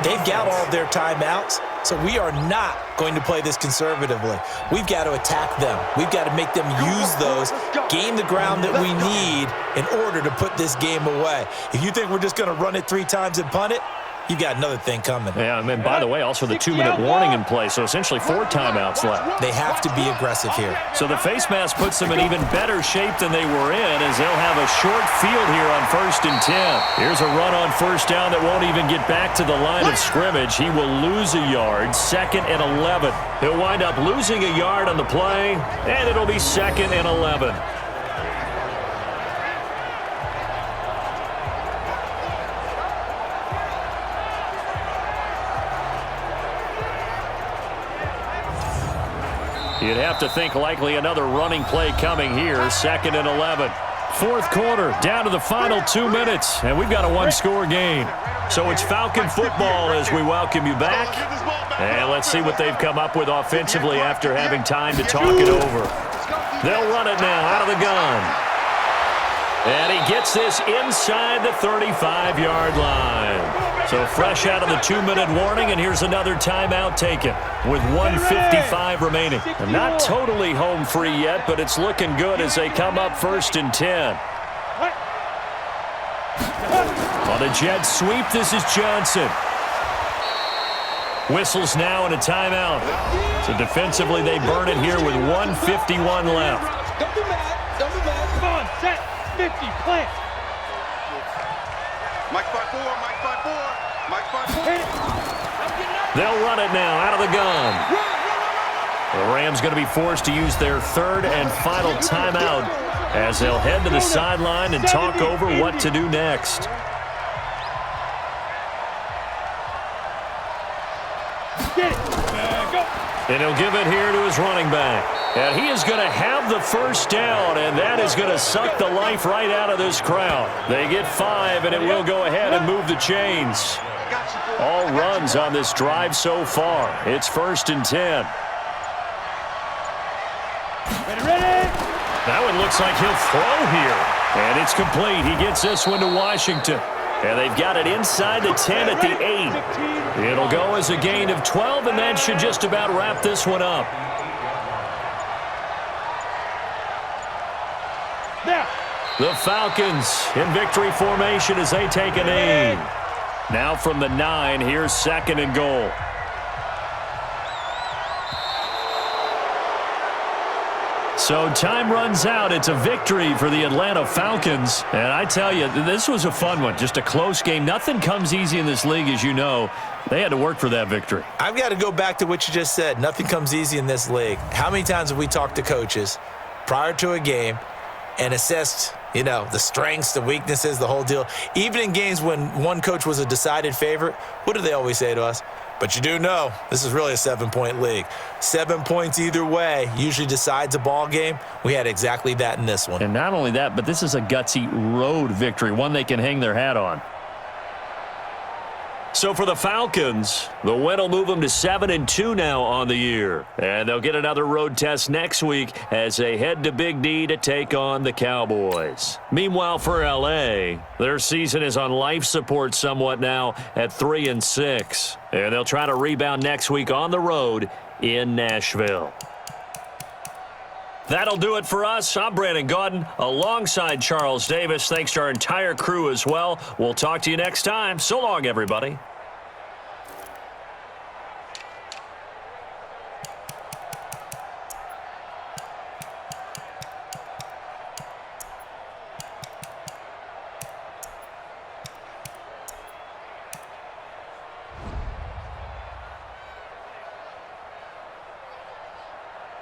They've got all of their timeouts, so we are not going to play this conservatively. We've got to attack them. We've got to make them use those, gain the ground that we need in order to put this game away. If you think we're just going to run it 3 times and punt it, you got another thing coming. Yeah, and by the way, also the 2-minute warning in play, so essentially 4 timeouts left. They have to be aggressive here. So the face mask puts them in even better shape than they were in, as they'll have a short field here on 1st and 10. Here's a run on 1st down that won't even get back to the line of scrimmage. He will lose a yard, 2nd and 11. He'll wind up losing a yard on the play, and it'll be 2nd and 11. You'd have to think likely another running play coming here, 2nd and 11. 4th quarter, down to the final 2 minutes, and we've got a 1-score game. So it's Falcon football as we welcome you back. And let's see what they've come up with offensively after having time to talk it over. They'll run it now out of the gun. And he gets this inside the 35-yard line. So fresh out of the 2-minute warning, and here's another timeout taken with 1:55 remaining. And not totally home free yet, but it's looking good as they come up 1st and 10. On a jet sweep, this is Johnson. Whistles now and a timeout. So defensively, they burn it here with 1:51 left. Don't be mad. Don't be mad. Come on, set. 50, plant. Mike 5-4, Mike 5-4, Mike 5-4. Hit it. They'll run it now out of the gun. The Rams going to be forced to use their 3rd and final timeout as they'll head to the sideline and talk over what to do next. Get it. Go. And he'll give it here to his running back. And he is going to have the first down, and that is going to suck the life right out of this crowd. They get 5, and it will go ahead and move the chains. All runs on this drive so far. It's 1st and 10. Ready. That one looks like he'll throw here. And it's complete. He gets this one to Washington. And they've got it inside the 10 at the 8. It'll go as a gain of 12, and that should just about wrap this one up. Now. The Falcons in victory formation as they take a knee. Now from the 9, here's 2nd and goal. So time runs out. It's a victory for the Atlanta Falcons. And I tell you, this was a fun one. Just a close game. Nothing comes easy in this league, as you know. They had to work for that victory. I've got to go back to what you just said. Nothing comes easy in this league. How many times have we talked to coaches prior to a game and assessed, the strengths, the weaknesses, the whole deal? Even in games when one coach was a decided favorite, what do they always say to us? But you do know this is really a 7-point league. 7 points either way usually decides a ball game. We had exactly that in this one. And not only that, but this is a gutsy road victory, one they can hang their hat on. So for the Falcons, the win will move them to 7-2 now on the year. And they'll get another road test next week as they head to Big D to take on the Cowboys. Meanwhile for L.A., their season is on life support somewhat now at 3-6. And they'll try to rebound next week on the road in Nashville. That'll do it for us. I'm Brandon Gaudin alongside Charles Davis. Thanks to our entire crew as well. We'll talk to you next time. So long, everybody.